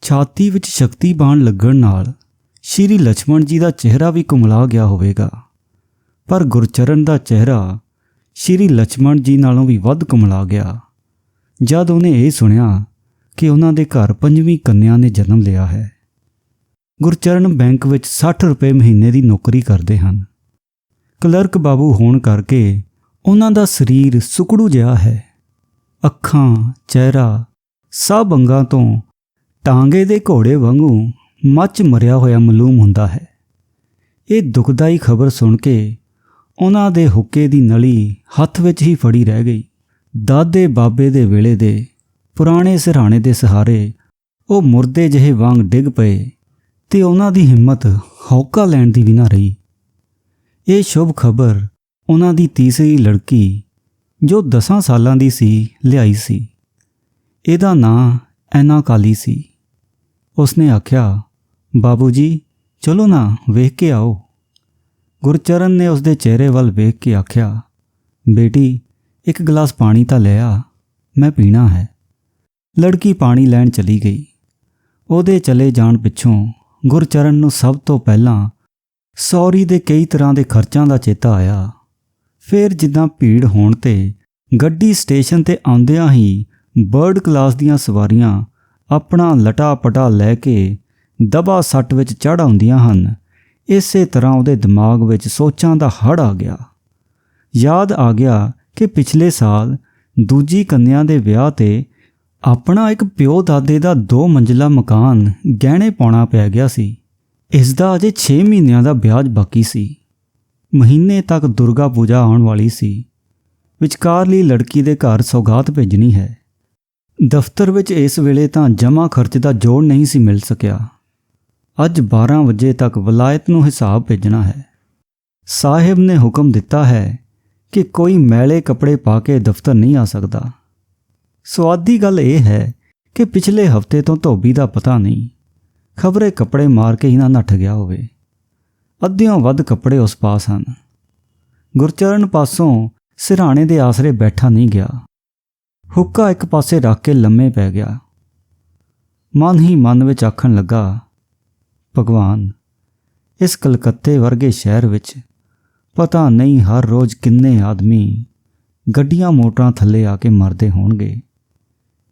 ਛਾਤੀ ਵਿੱਚ ਸ਼ਕਤੀ ਬਾਣ ਲੱਗਣ ਨਾਲ ਸ਼੍ਰੀ ਲਛਮਣ ਜੀ ਦਾ ਚਿਹਰਾ ਵੀ ਕੁਮਲਾ ਗਿਆ ਹੋਵੇਗਾ, ਪਰ ਗੁਰਚਰਨ ਦਾ ਚਿਹਰਾ ਸ਼੍ਰੀ ਲਛਮਣ ਜੀ ਨਾਲੋਂ ਵੀ ਵੱਧ ਕੁਮਲਾ ਗਿਆ ਜਦ ਉਹਨੇ ਇਹ ਸੁਣਿਆ ਕਿ ਉਹਨਾਂ ਦੇ ਘਰ 5ਵੀਂ ਕੰਨਿਆ ਨੇ ਜਨਮ ਲਿਆ ਹੈ। ਗੁਰਚਰਨ ਬੈਂਕ ਵਿੱਚ 60 ਰੁਪਏ ਮਹੀਨੇ ਦੀ ਨੌਕਰੀ ਕਰਦੇ ਹਨ। ਕਲਰਕ ਬਾਬੂ ਹੋਣ ਕਰਕੇ ਉਹਨਾਂ ਦਾ ਸਰੀਰ ਸੁਕੜੂ ਜਿਹਾ ਹੈ। ਅੱਖਾਂ, ਚਿਹਰਾ ਸਭ ਅੰਗਾਂ ਤੋਂ ਟਾਂਗੇ ਦੇ ਘੋੜੇ ਵਾਂਗੂ ਮੱਚ ਮਰਿਆ ਹੋਇਆ ਮਾਲੂਮ ਹੁੰਦਾ ਹੈ। ਇਹ ਦੁਖਦਾਈ ਖਬਰ ਸੁਣ ਕੇ ਉਹਨਾਂ ਦੇ ਹੁੱਕੇ ਦੀ ਨਲੀ ਹੱਥ ਵਿੱਚ ਹੀ ਫੜੀ ਰਹਿ ਗਈ। ਦਾਦੇ ਬਾਬੇ ਦੇ ਵੇਲੇ ਦੇ ਪੁਰਾਣੇ ਸਿਰਹਾਣੇ ਦੇ ਸਹਾਰੇ ਉਹ ਮੁਰਦੇ ਜਿਹੇ ਵਾਂਗ ਡਿੱਗ ਪਏ ਤੇ ਉਹਨਾਂ ਦੀ ਹਿੰਮਤ ਹੌਕਾ ਲੈਣ ਦੀ ਵੀ ਨਾ ਰਹੀ। ਇਹ ਸ਼ੁਭ ਖਬਰ ਉਹਨਾਂ ਦੀ ਤੀਸਰੀ ਲੜਕੀ ਜੋ 10 ਸਾਲਾਂ ਦੀ ਸੀ ਲਿਆਈ ਸੀ। ਇਹਦਾ ਨਾਂ ਐਨਾ ਕਾਲੀ ਸੀ। ਉਸਨੇ ਆਖਿਆ, ਬਾਬੂ ਜੀ ਚਲੋ ਨਾ ਵੇਖ ਕੇ ਆਓ। ਗੁਰਚਰਨ ਨੇ ਉਸਦੇ ਚਿਹਰੇ ਵੱਲ ਵੇਖ ਕੇ ਆਖਿਆ, ਬੇਟੀ ਇੱਕ ਗਲਾਸ ਪਾਣੀ ਤਾਂ ਲੈ ਆ, ਮੈਂ ਪੀਣਾ ਹੈ। ਲੜਕੀ ਪਾਣੀ ਲੈਣ ਚਲੀ ਗਈ। ਉਹਦੇ ਚਲੇ ਜਾਣ ਪਿੱਛੋਂ ਗੁਰਚਰਨ ਨੂੰ ਸਭ ਤੋਂ ਪਹਿਲਾਂ ਸੌਰੀ ਦੇ ਕਈ ਤਰ੍ਹਾਂ ਦੇ ਖਰਚਾਂ ਦਾ ਚੇਤਾ ਆਇਆ। ਫਿਰ ਜਿੱਦਾਂ ਭੀੜ ਹੋਣ ਤੇ ਗੱਡੀ ਸਟੇਸ਼ਨ ਤੇ ਆਉਂਦਿਆਂ ਹੀ ਬਰਡ ਕਲਾਸ ਦੀਆਂ ਸਵਾਰੀਆਂ ਆਪਣਾ ਲਟਾ ਪਟਾ ਲੈ ਕੇ ਦਬਾ ਸੱਟ ਵਿੱਚ ਚੜ੍ਹ ਆਉਂਦੀਆਂ ਹਨ, ਇਸੇ ਤਰ੍ਹਾਂ ਉਹਦੇ ਦਿਮਾਗ ਵਿੱਚ ਸੋਚਾਂ ਦਾ ਹੜ੍ਹ ਆ ਗਿਆ। ਯਾਦ ਆ ਗਿਆ ਕਿ ਪਿਛਲੇ ਸਾਲ ਦੂਜੀ ਕੰਨਿਆ ਦੇ ਵਿਆਹ ਤੇ ਆਪਣਾ ਇੱਕ ਪਿਓ ਦਾਦੇ ਦਾ 2 ਮੰਜ਼ਿਲਾ ਮਕਾਨ ਗਹਿਣੇ ਪਾਉਣਾ ਪੈ ਗਿਆ ਸੀ। ਇਸ ਦਾ ਅਜੇ 6 ਮਹੀਨਿਆਂ ਦਾ ਵਿਆਜ ਬਾਕੀ ਸੀ। ਮਹੀਨੇ ਤੱਕ ਦੁਰਗਾ ਪੂਜਾ ਆਉਣ ਵਾਲੀ ਸੀ। ਵਿਚਕਾਰਲੀ ਲੜਕੀ ਦੇ ਘਰ ਸੌਗਾਤ ਭੇਜਣੀ ਹੈ। ਦਫ਼ਤਰ ਵਿੱਚ ਇਸ ਵੇਲੇ ਤਾਂ ਜਮ੍ਹਾਂ ਖਰਚ ਦਾ ਜੋੜ ਨਹੀਂ ਸੀ ਮਿਲ ਸਕਿਆ। ਅੱਜ 12 ਵਜੇ ਤੱਕ ਵਲਾਇਤ ਨੂੰ ਹਿਸਾਬ ਭੇਜਣਾ ਹੈ। ਸਾਹਿਬ ਨੇ ਹੁਕਮ ਦਿੱਤਾ ਹੈ ਕਿ ਕੋਈ ਮੈਲੇ ਕੱਪੜੇ ਪਾ ਕੇ ਦਫ਼ਤਰ ਨਹੀਂ ਆ ਸਕਦਾ। ਸੁਆਦੀ ਗੱਲ ਇਹ ਹੈ ਕਿ ਪਿਛਲੇ ਹਫ਼ਤੇ ਤੋਂ ਧੋਬੀ ਦਾ ਪਤਾ ਨਹੀਂ, ਖਬਰੇ ਕੱਪੜੇ ਮਾਰ ਕੇ ਹੀ ਨਾ ਨੱਠ ਗਿਆ ਹੋਵੇ। ਅੱਧਿਓਂ ਵੱਧ ਕੱਪੜੇ ਉਸ ਪਾਸ ਹਨ। ਗੁਰਚਰਨ ਪਾਸੋਂ ਸਿਰਹਾਣੇ ਦੇ ਆਸਰੇ ਬੈਠਾ ਨਹੀਂ ਗਿਆ। ਹੁੱਕਾ ਇੱਕ ਪਾਸੇ ਰੱਖ ਕੇ ਲੰਮੇ ਪੈ ਗਿਆ। ਮਨ ਹੀ ਮਨ ਵਿੱਚ ਆਖਣ ਲੱਗਾ, ਭਗਵਾਨ ਇਸ ਕਲਕੱਤੇ ਵਰਗੇ ਸ਼ਹਿਰ ਵਿੱਚ ਪਤਾ ਨਹੀਂ ਹਰ ਰੋਜ਼ ਕਿੰਨੇ ਆਦਮੀ ਗੱਡੀਆਂ ਮੋਟਰਾਂ ਥੱਲੇ ਆ ਕੇ ਮਰਦੇ ਹੋਣਗੇ।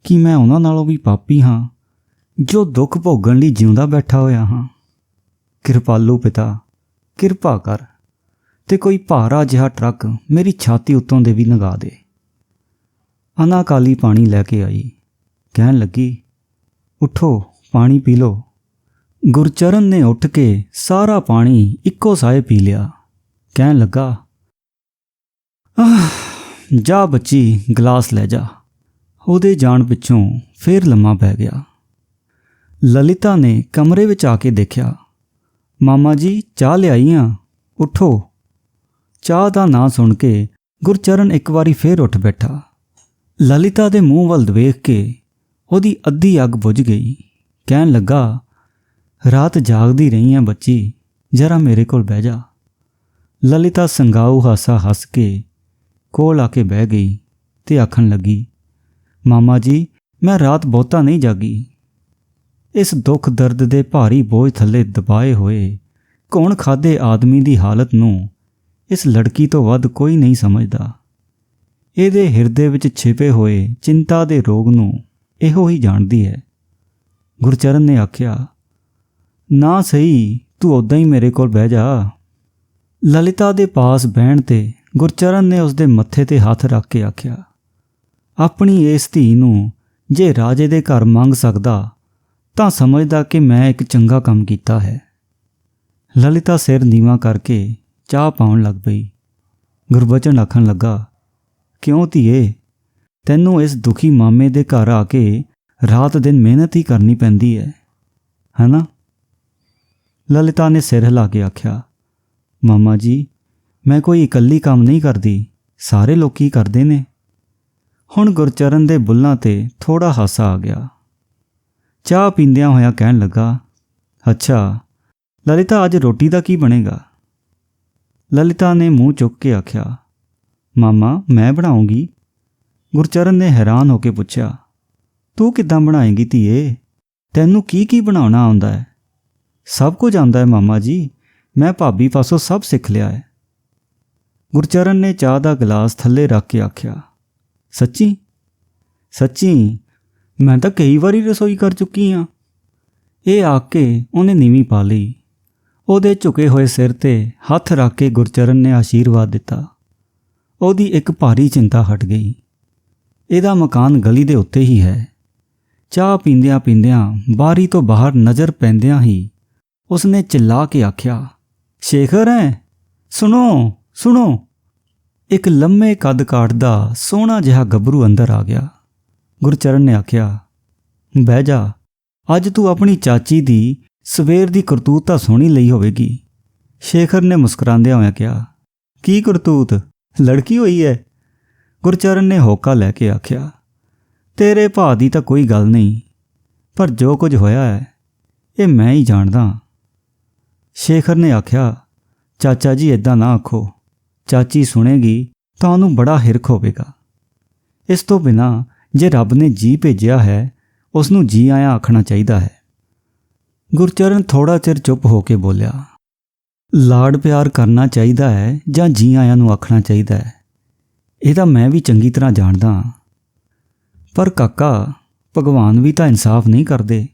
ਕੀ ਮੈਂ ਉਹਨਾਂ ਨਾਲੋਂ ਵੀ ਪਾਪੀ ਹਾਂ ਜੋ ਦੁੱਖ ਭੋਗਣ ਲਈ ਜਿਉਂਦਾ ਬੈਠਾ ਹੋਇਆ ਹਾਂ? ਕਿਰਪਾਲੂ ਪਿਤਾ ਕਿਰਪਾ ਕਰ ਤੇ ਕੋਈ ਭਾਰਾ ਜਿਹਾ ਟਰੱਕ ਮੇਰੀ ਛਾਤੀ ਉੱਤੋਂ ਦੇ ਵੀ ਲੰਘਾ ਦੇ। ਅਨਾਕਾਲੀ ਪਾਣੀ ਲੈ ਕੇ ਆਈ। ਕਹਿਣ ਲੱਗੀ, ਉੱਠੋ ਪਾਣੀ ਪੀ ਲਓ। ਗੁਰਚਰਨ ਨੇ ਉੱਠ ਕੇ ਸਾਰਾ ਪਾਣੀ ਇੱਕੋ ਸਾਏ ਪੀ ਲਿਆ। ਕਹਿਣ ਲੱਗਾ, ਜਾ ਬੱਚੀ ਗਲਾਸ ਲੈ ਜਾ। ਉਹਦੇ ਜਾਣ ਪਿੱਛੋਂ ਫੇਰ ਲੰਮਾ ਪੈ ਗਿਆ। ਲਲਿਤਾ ਨੇ ਕਮਰੇ ਵਿੱਚ ਆ ਕੇ ਦੇਖਿਆ, ਮਾਮਾ ਜੀ ਚਾਹ ਲਿਆਈ ਆ, ਉੱਠੋ। ਚਾਹ ਦਾ ਨਾਂ ਸੁਣ ਕੇ ਗੁਰਚਰਨ ਇੱਕ ਵਾਰੀ ਫੇਰ ਉੱਠ ਬੈਠਾ। ਲਲਿਤਾ ਦੇ ਮੂੰਹ ਵੱਲ ਵੇਖ ਕੇ ਉਹਦੀ ਅੱਧੀ ਅੱਗ ਬੁਝ ਗਈ। ਕਹਿਣ ਲੱਗਾ, ਰਾਤ ਜਾਗਦੀ ਰਹੀ ਆ ਬੱਚੀ, ਜਰਾ ਮੇਰੇ ਕੋਲ ਬਹਿ ਜਾ। ਲਲਿਤਾ ਸੰਗਾਊ ਹਾਸਾ ਹੱਸ ਕੇ ਕੋਲ ਆ ਕੇ ਬਹਿ ਗਈ ਤੇ ਆਖਣ ਲੱਗੀ, ਮਾਮਾ ਜੀ ਮੈਂ ਰਾਤ ਬਹੁਤਾ ਨਹੀਂ ਜਾਗੀ। ਇਸ ਦੁੱਖ ਦਰਦ ਦੇ ਭਾਰੀ ਬੋਝ ਥੱਲੇ ਦਬਾਏ ਹੋਏ ਕੌਣ ਖਾਦੇ ਆਦਮੀ ਦੀ ਹਾਲਤ ਨੂੰ ਇਸ ਲੜਕੀ ਤੋਂ ਵੱਧ ਕੋਈ ਨਹੀਂ ਸਮਝਦਾ। ਇਹਦੇ ਹਿਰਦੇ ਵਿੱਚ ਛਿਪੇ ਹੋਏ ਚਿੰਤਾ ਦੇ ਰੋਗ ਨੂੰ ਇਹੋ ਹੀ ਜਾਣਦੀ ਹੈ। ਗੁਰਚਰਨ ਨੇ ਆਖਿਆ, ਨਾ ਸਹੀ ਤੂੰ ਉੱਦਾਂ ਹੀ ਮੇਰੇ ਕੋਲ ਬਹਿ ਜਾ। ਲਲਿਤਾ ਦੇ ਪਾਸ ਬਹਿਣ ਤੇ ਗੁਰਚਰਨ ਨੇ ਉਸਦੇ ਮੱਥੇ ਤੇ ਹੱਥ ਰੱਖ ਕੇ ਆਖਿਆ, ਆਪਣੀ ਇਸ ਧੀ ਨੂੰ ਜੇ ਰਾਜੇ ਦੇ ਘਰ ਮੰਗ ਸਕਦਾ ਤਾਂ ਸਮਝਦਾ ਕਿ ਮੈਂ ਇੱਕ ਚੰਗਾ ਕੰਮ ਕੀਤਾ ਹੈ। ਲਲਿਤਾ ਸਿਰ ਨੀਵਾਂ ਕਰਕੇ ਚਾਹ ਪਾਉਣ ਲੱਗ ਪਈ। ਗੁਰਬਚਨ ਆਖਣ ਲੱਗਾ, ਕਿਉਂ ਧੀਏ, ਤੈਨੂੰ ਇਸ ਦੁਖੀ ਮਾਮੇ ਦੇ ਘਰ ਆ ਕੇ ਰਾਤ ਦਿਨ ਮਿਹਨਤ ਹੀ ਕਰਨੀ ਪੈਂਦੀ ਹੈ ਨਾ? ਲਲਿਤਾ ਨੇ ਸਿਰ ਹਿਲਾ ਕੇ ਆਖਿਆ, ਮਾਮਾ ਜੀ ਮੈਂ ਕੋਈ ਇਕੱਲੀ ਕੰਮ ਨਹੀਂ ਕਰਦੀ, ਸਾਰੇ ਲੋਕੀ ਕਰਦੇ ਨੇ। ਹੁਣ ਗੁਰਚਰਨ ਦੇ ਬੁੱਲ੍ਹਾਂ ਤੇ ਥੋੜਾ ਹਾਸਾ ਆ ਗਿਆ। ਚਾਹ ਪੀਂਦਿਆਂ ਹੋਇਆ ਕਹਿਣ ਲੱਗਾ, ਅੱਛਾ ਲਲਿਤਾ ਅੱਜ ਰੋਟੀ ਦਾ ਕੀ ਬਣੇਗਾ? ਲਲਿਤਾ ਨੇ ਮੂੰਹ ਚੁੱਕ ਕੇ ਆਖਿਆ, ਮਾਮਾ ਮੈਂ ਬਣਾਉਂਗੀ। ਗੁਰਚਰਨ ਨੇ ਹੈਰਾਨ ਹੋ ਕੇ ਪੁੱਛਿਆ, ਤੂੰ ਕਿੱਦਾਂ ਬਣਾਏਂਗੀ ਧੀਏ? ਤੈਨੂੰ ਕੀ ਬਣਾਉਣਾ ਆਉਂਦਾ ਹੈ? ਸਭ ਕੁਝ ਆਉਂਦਾ ਹੈ ਮਾਮਾ ਜੀ, ਮੈਂ ਭਾਬੀ ਪਾਸੋਂ ਸਭ ਸਿੱਖ ਲਿਆ ਹੈ। ਗੁਰਚਰਨ ਨੇ ਚਾਹ ਦਾ ਗਲਾਸ ਥੱਲੇ ਰੱਖ ਕੇ ਆਖਿਆ, ਸੱਚੀ? ਸੱਚੀ, ਮੈਂ ਤਾਂ ਕਈ ਵਾਰੀ ਰਸੋਈ ਕਰ ਚੁੱਕੀ ਹਾਂ। ਇਹ ਆਖ ਕੇ ਉਹਨੇ ਨੀਵੀਂ ਪਾ ਲਈ। ਉਹਦੇ ਝੁਕੇ ਹੋਏ ਸਿਰ 'ਤੇ ਹੱਥ ਰੱਖ ਕੇ ਗੁਰਚਰਨ ਨੇ ਆਸ਼ੀਰਵਾਦ ਦਿੱਤਾ। ਉਹਦੀ ਇੱਕ ਭਾਰੀ ਚਿੰਤਾ ਹਟ ਗਈ। ਇਹਦਾ ਮਕਾਨ ਗਲੀ ਦੇ ਉੱਤੇ ਹੀ ਹੈ। ਚਾਹ ਪੀਂਦਿਆਂ ਪੀਂਦਿਆਂ ਬਾਰੀ ਤੋਂ ਬਾਹਰ ਨਜ਼ਰ ਪੈਂਦਿਆਂ ਹੀ ਉਸਨੇ ਚਿੱਲਾ ਕੇ ਆਖਿਆ, ਸ਼ੇਖਰ ਹੈ, ਸੁਣੋ ਸੁਣੋ। ਇੱਕ ਲੰਮੇ ਕੱਦ ਕਾਠ ਦਾ ਸੋਹਣਾ ਜਿਹਾ ਗੱਭਰੂ ਅੰਦਰ ਆ ਗਿਆ। ਗੁਰਚਰਨ ਨੇ ਆਖਿਆ, ਬਹਿ ਜਾ, ਅੱਜ ਤੂੰ ਆਪਣੀ ਚਾਚੀ ਦੀ ਸਵੇਰ ਦੀ ਕਰਤੂਤ ਤਾਂ ਸੁਣੀ ਲਈ ਹੋਵੇਗੀ। ਸ਼ੇਖਰ ਨੇ ਮੁਸਕਰਾਉਂਦਿਆਂ ਹੋਇਆਂ ਕਿਹਾ, ਕੀ ਕਰਤੂਤ? ਲੜਕੀ ਹੋਈ ਹੈ? ਗੁਰਚਰਨ ਨੇ ਹੋਕਾ ਲੈ ਕੇ ਆਖਿਆ, ਤੇਰੇ ਭਾ ਦੀ ਤਾਂ ਕੋਈ ਗੱਲ ਨਹੀਂ, ਪਰ ਜੋ ਕੁਝ ਹੋਇਆ ਹੈ ਇਹ ਮੈਂ ਹੀ ਜਾਣਦਾ। ਸ਼ੇਖਰ ਨੇ ਆਖਿਆ, ਚਾਚਾ ਜੀ ਇੱਦਾਂ ਨਾ ਆਖੋ, ਚਾਚੀ ਸੁਣੇਗੀ ਤਾਂ ਉਹਨੂੰ ਬੜਾ ਹਿਰਖ ਹੋਵੇਗਾ। ਇਸ ਤੋਂ ਬਿਨਾਂ ਜੇ ਰੱਬ ਨੇ ਜੀ ਭੇਜਿਆ ਹੈ ਉਸ ਨੂੰ ਜੀ ਆਇਆਂ ਆਖਣਾ ਚਾਹੀਦਾ ਹੈ। ਗੁਰਚਰਨ ਥੋੜਾ ਚਿਰ ਚੁੱਪ ਹੋ ਕੇ ਬੋਲਿਆ, ਲਾਡ ਪਿਆਰ ਕਰਨਾ ਚਾਹੀਦਾ ਹੈ ਜਾਂ ਜੀ ਆਇਆਂ ਨੂੰ ਆਖਣਾ ਚਾਹੀਦਾ ਹੈ, ਇਹ ਤਾਂ ਮੈਂ ਵੀ ਚੰਗੀ ਤਰ੍ਹਾਂ ਜਾਣਦਾ। ਪਰ ਕਾਕਾ, ਭਗਵਾਨ ਵੀ ਤਾਂ ਇਨਸਾਫ ਨਹੀਂ ਕਰਦੇ।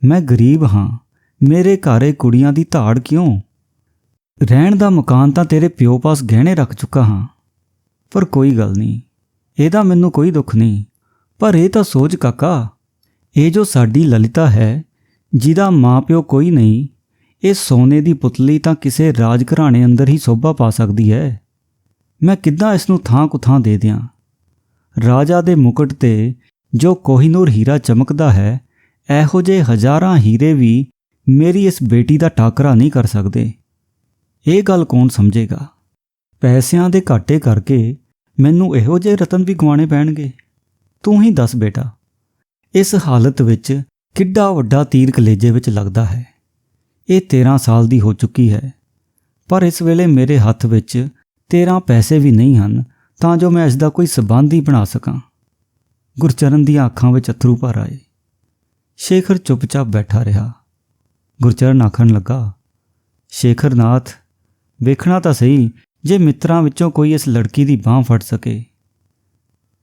ਮੈਂ ਗਰੀਬ ਹਾਂ, ਮੇਰੇ ਘਰੇ ਕੁੜੀਆਂ ਦੀ ਧਾੜ ਕਿਉਂ? ਰਹਿਣ ਦਾ ਮਕਾਨ ਤਾਂ ਤੇਰੇ ਪਿਓ ਪਾਸ ਗਹਿਣੇ ਰੱਖ ਚੁੱਕਾ ਹਾਂ। ਪਰ ਕੋਈ ਗੱਲ ਨਹੀਂ, ਇਹਦਾ ਮੈਨੂੰ ਕੋਈ ਦੁੱਖ ਨਹੀਂ। ਪਰ ਇਹ ਤਾਂ ਸੋਚ ਕਾਕਾ, ਇਹ ਜੋ ਸਾਡੀ ਲਲਿਤਾ ਹੈ, ਜਿਹਦਾ ਮਾਂ ਪਿਓ ਕੋਈ ਨਹੀਂ, ਇਹ ਸੋਨੇ ਦੀ ਪੁਤਲੀ ਤਾਂ ਕਿਸੇ ਰਾਜ ਘਰਾਣੇ ਅੰਦਰ ਹੀ ਸੋਭਾ ਪਾ ਸਕਦੀ ਹੈ। ਮੈਂ ਕਿੱਦਾਂ ਇਸ ਨੂੰ ਥਾਂ ਕੁਥਾਂ ਦੇ ਦਿਆਂ? ਰਾਜਾ ਦੇ ਮੁਕਟ 'ਤੇ ਜੋ ਕੋਹੀਨੂਰ ਹੀਰਾ ਚਮਕਦਾ ਹੈ, ਇਹੋ ਜਿਹੇ ਹਜ਼ਾਰਾਂ ਹੀਰੇ ਵੀ ਮੇਰੀ ਇਸ ਬੇਟੀ ਦਾ ਟਾਕਰਾ ਨਹੀਂ ਕਰ ਸਕਦੇ। ਇਹ ਗੱਲ ਕੌਣ ਸਮਝੇਗਾ? ਪੈਸਿਆਂ ਦੇ ਘਾਟੇ ਕਰਕੇ ਮੈਨੂੰ ਇਹੋ ਜਿਹੇ ਰਤਨ ਵੀ ਗਵਾਉਣੇ ਪੈਣਗੇ? ਤੂੰ ਹੀ ਦੱਸ ਬੇਟਾ, ਇਸ ਹਾਲਤ ਵਿੱਚ ਕਿੱਡਾ ਵੱਡਾ ਤੀਰ ਕਲੇਜੇ ਵਿੱਚ ਲੱਗਦਾ ਹੈ। ਇਹ 13 ਸਾਲ ਦੀ ਹੋ ਚੁੱਕੀ ਹੈ, ਪਰ ਇਸ ਵੇਲੇ ਮੇਰੇ ਹੱਥ ਵਿੱਚ 13 ਪੈਸੇ ਵੀ ਨਹੀਂ ਹਨ ਤਾਂ ਜੋ ਮੈਂ ਇਸ ਦਾ ਕੋਈ ਸਬੰਧ ਹੀ ਬਣਾ ਸਕਾਂ। ਗੁਰਚਰਨ ਦੀਆਂ ਅੱਖਾਂ ਵਿੱਚ ਅੱਥਰੂ ਭਰ ਆਏ। ਸ਼ੇਖਰ ਚੁੱਪਚਾਪ ਬੈਠਾ ਰਿਹਾ। ਗੁਰਚਰਨ ਆਖਣ ਲੱਗਾ, ਸ਼ੇਖਰ ਨਾਥ, ਵੇਖਣਾ ਤਾਂ ਸਹੀ ਜੇ ਮਿੱਤਰਾਂ ਵਿੱਚੋਂ ਕੋਈ ਇਸ ਲੜਕੀ ਦੀ ਬਾਂਹ ਫੜ ਸਕੇ।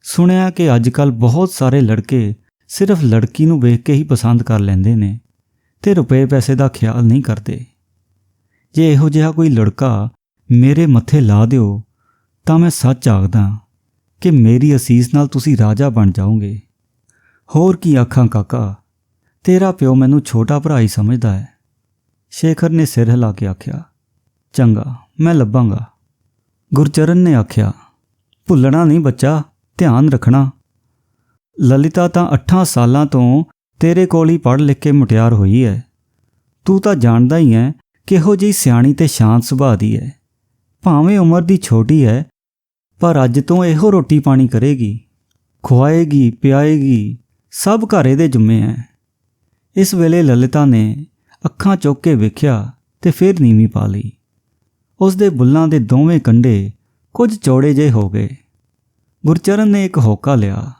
ਸੁਣਿਆ ਕਿ ਅੱਜ ਕੱਲ੍ਹ ਬਹੁਤ ਸਾਰੇ ਲੜਕੇ ਸਿਰਫ ਲੜਕੀ ਨੂੰ ਵੇਖ ਕੇ ਹੀ ਪਸੰਦ ਕਰ ਲੈਂਦੇ ਨੇ ਤੇ ਰੁਪਏ ਪੈਸੇ ਦਾ ਖਿਆਲ ਨਹੀਂ ਕਰਦੇ। ਜੇ ਇਹੋ ਜਿਹਾ ਕੋਈ ਲੜਕਾ ਮੇਰੇ ਮੱਥੇ ਲਾ ਦਿਓ ਤਾਂ ਮੈਂ ਸੱਚ ਆਖਦਾ ਕਿ ਮੇਰੀ ਅਸੀਸ ਨਾਲ ਤੁਸੀਂ ਰਾਜਾ ਬਣ ਜਾਓਗੇ। ਹੋਰ ਕੀ ਆਖਾਂ ਕਾਕਾ, ਤੇਰਾ ਪਿਓ ਮੈਨੂੰ ਛੋਟਾ ਭਰਾ ਹੀ ਸਮਝਦਾ ਹੈ। ਸ਼ੇਖਰ ਨੇ ਸਿਰ ਹਿਲਾ ਕੇ ਆਖਿਆ, ਚੰਗਾ, ਮੈਂ ਲੱਭਾਂਗਾ। ਗੁਰਚਰਨ ਨੇ ਆਖਿਆ, ਭੁੱਲਣਾ ਨਹੀਂ ਬੱਚਾ, ਧਿਆਨ ਰੱਖਣਾ। ਲਲਿਤਾ ਤਾਂ 8 ਸਾਲਾਂ ਤੋਂ ਤੇਰੇ ਕੋਲ ਹੀ ਪੜ੍ਹ ਲਿਖ ਕੇ ਮੁਟਿਆਰ ਹੋਈ ਹੈ। ਤੂੰ ਤਾਂ ਜਾਣਦਾ ਹੀ ਹੈ ਕਿਹੋ ਜਿਹੀ ਸਿਆਣੀ ਤੇ ਸ਼ਾਂਤ ਸੁਭਾਅ ਦੀ ਹੈ। ਭਾਵੇਂ ਉਮਰ ਦੀ ਛੋਟੀ ਹੈ, ਪਰ ਅੱਜ ਤੋਂ ਇਹੋ ਰੋਟੀ ਪਾਣੀ ਕਰੇਗੀ, ਖੁਆਏਗੀ ਪਿਆਏਗੀ, ਸਭ ਘਰ ਦੇ ਜੁੰਮੇ ਹੈ। ਇਸ ਵੇਲੇ ਲਲਿਤਾ ਨੇ ਅੱਖਾਂ ਚੁੱਕ ਕੇ ਵੇਖਿਆ ਤੇ ਫਿਰ ਨੀਵੀਂ ਪਾ ਲਈ। ਉਸ ਦੇ ਬੁੱਲ੍ਹਾਂ ਦੇ ਦੋਵੇਂ ਕੰਢੇ ਕੁਝ ਚੌੜੇ ਜਿਹੇ ਹੋ ਗਏ। ਗੁਰਚਰਨ ਨੇ ਇੱਕ ਹੋਕਾ ਲਿਆ।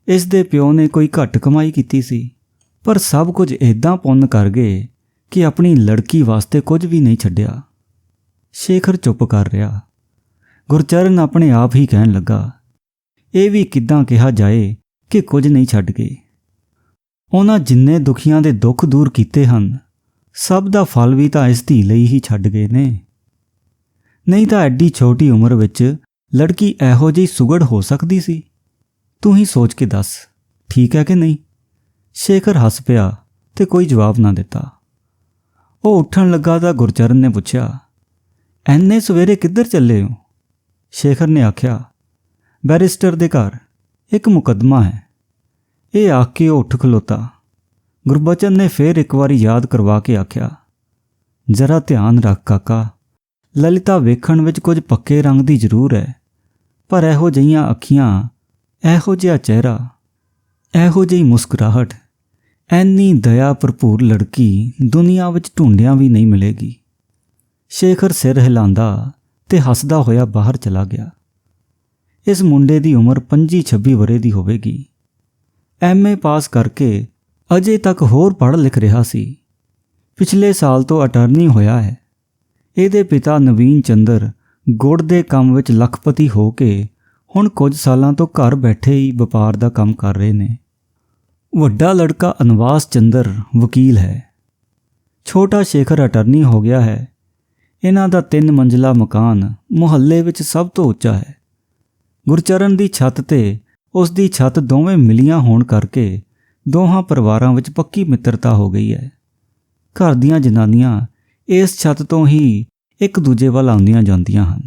ਇਸ ਦੇ ਪਿਓ ਨੇ ਕੋਈ ਘੱਟ ਕਮਾਈ ਕੀਤੀ ਸੀ, ਪਰ ਸਭ ਕੁਝ ਇੱਦਾਂ ਪੁੰਨ ਕਰ ਗਏ ਕਿ ਆਪਣੀ ਲੜਕੀ ਵਾਸਤੇ ਕੁਝ ਵੀ ਨਹੀਂ ਛੱਡਿਆ। ਸ਼ੇਖਰ ਚੁੱਪ ਕਰ ਰਿਹਾ। ਗੁਰਚਰਨ ਆਪਣੇ ਆਪ ਹੀ ਕਹਿਣ ਲੱਗਾ, ਇਹ ਵੀ ਕਿੱਦਾਂ ਕਿਹਾ ਜਾਏ ਕਿ ਕੁਝ ਨਹੀਂ ਛੱਡ ਗਏ। ਉਹਨਾਂ ਜਿੰਨੇ ਦੁਖੀਆਂ ਦੇ ਦੁੱਖ ਦੂਰ ਕੀਤੇ ਹਨ, ਸਭ ਦਾ ਫਲ ਵੀ ਤਾਂ ਇਸ ਧੀ ਲਈ ਹੀ ਛੱਡ ਗਏ ਨੇ। ਨਹੀਂ ਤਾਂ ਐਡੀ ਛੋਟੀ ਉਮਰ ਵਿੱਚ ਲੜਕੀ ਇਹੋ ਜਿਹੀ ਸੁਗੜ ਹੋ ਸਕਦੀ ਸੀ? ਤੂੰ ਹੀ ਸੋਚ ਕੇ ਦੱਸ, ਠੀਕ ਹੈ ਕਿ ਨਹੀਂ? ਸ਼ੇਖਰ ਹੱਸ ਪਿਆ ਤੇ ਕੋਈ ਜਵਾਬ ਨਾ ਦਿੱਤਾ। ਉਹ ਉੱਠਣ ਲੱਗਾ ਤਾਂ ਗੁਰਚਰਨ ਨੇ ਪੁੱਛਿਆ, ਐਨੇ ਸਵੇਰੇ ਕਿੱਧਰ ਚੱਲੇ ਹੋ? ਸ਼ੇਖਰ ਨੇ ਆਖਿਆ, ਬੈਰਿਸਟਰ ਦੇ ਘਰ ਇੱਕ ਮੁਕੱਦਮਾ ਹੈ। ਇਹ ਆਖ ਕੇ ਉਹ ਉੱਠ ਖਲੋਤਾ। ਗੁਰਬਚਨ ਨੇ ਫਿਰ ਇੱਕ ਵਾਰੀ ਯਾਦ ਕਰਵਾ ਕੇ ਆਖਿਆ, ਜ਼ਰਾ ਧਿਆਨ ਰੱਖ ਕਾਕਾ, ਲਲਿਤਾ ਵੇਖਣ ਵਿੱਚ ਕੁਝ ਪੱਕੇ ਰੰਗ ਦੀ ਜ਼ਰੂਰ ਹੈ, ਪਰ ਇਹੋ ਜਿਹੀਆਂ ਅੱਖੀਆਂ, ਇਹੋ ਜਿਹਾ ਚਿਹਰਾ, ਇਹੋ ਜਿਹੀ ਮੁਸਕਰਾਹਟ, ਐਨੀ ਦਇਆ ਭਰਪੂਰ ਲੜਕੀ ਦੁਨੀਆ ਵਿੱਚ ਢੂੰਡਿਆਂ ਵੀ ਨਹੀਂ ਮਿਲੇਗੀ। ਸ਼ੇਖਰ ਸਿਰ ਹਿਲਾਉਂਦਾ ਤੇ ਹੱਸਦਾ ਹੋਇਆ ਬਾਹਰ ਚਲਾ ਗਿਆ। ਇਸ ਮੁੰਡੇ ਦੀ ਉਮਰ 25-26 ਵਰ੍ਹੇ ਦੀ ਹੋਵੇਗੀ। MA ਪਾਸ ਕਰਕੇ ਅਜੇ ਤੱਕ ਹੋਰ ਪੜ੍ਹ ਲਿਖ ਰਿਹਾ ਸੀ। ਪਿਛਲੇ ਸਾਲ ਤੋਂ ਅਟਾਰਨੀ ਹੋਇਆ ਹੈ। ਇਹਦੇ ਪਿਤਾ ਨਵੀਨ ਚੰਦਰ ਗੁੜ ਦੇ ਕੰਮ ਵਿੱਚ ਲੱਖਪਤੀ ਹੋ ਕੇ ਹੁਣ ਕੁਝ ਸਾਲਾਂ ਤੋਂ ਘਰ ਬੈਠੇ ਹੀ ਵਪਾਰ ਦਾ ਕੰਮ ਕਰ ਰਹੇ ਨੇ। ਵੱਡਾ ਲੜਕਾ ਅਨਵਾਸ ਚੰਦਰ ਵਕੀਲ ਹੈ। ਛੋਟਾ ਸ਼ੇਖਰ ਅਟਾਰਨੀ ਹੋ ਗਿਆ ਹੈ। ਇਹਨਾਂ ਦਾ 3 ਮੰਜ਼ਿਲਾ ਮਕਾਨ ਮੁਹੱਲੇ ਵਿੱਚ ਸਭ ਤੋਂ ਉੱਚਾ ਹੈ। ਗੁਰਚਰਨ ਦੀ ਛੱਤ ਤੇ ਉਸ ਦੀ ਛੱਤ ਦੋਵੇਂ ਮਿਲੀਆਂ ਹੋਣ ਕਰਕੇ ਦੋਹਾਂ ਪਰਿਵਾਰਾਂ ਵਿੱਚ ਪੱਕੀ ਮਿੱਤਰਤਾ ਹੋ ਗਈ ਹੈ। ਘਰ ਦੀਆਂ ਜਨਾਨੀਆਂ ਇਸ ਛੱਤ ਤੋਂ ਹੀ ਇੱਕ ਦੂਜੇ ਵੱਲ ਆਉਂਦੀਆਂ ਜਾਂਦੀਆਂ ਹਨ।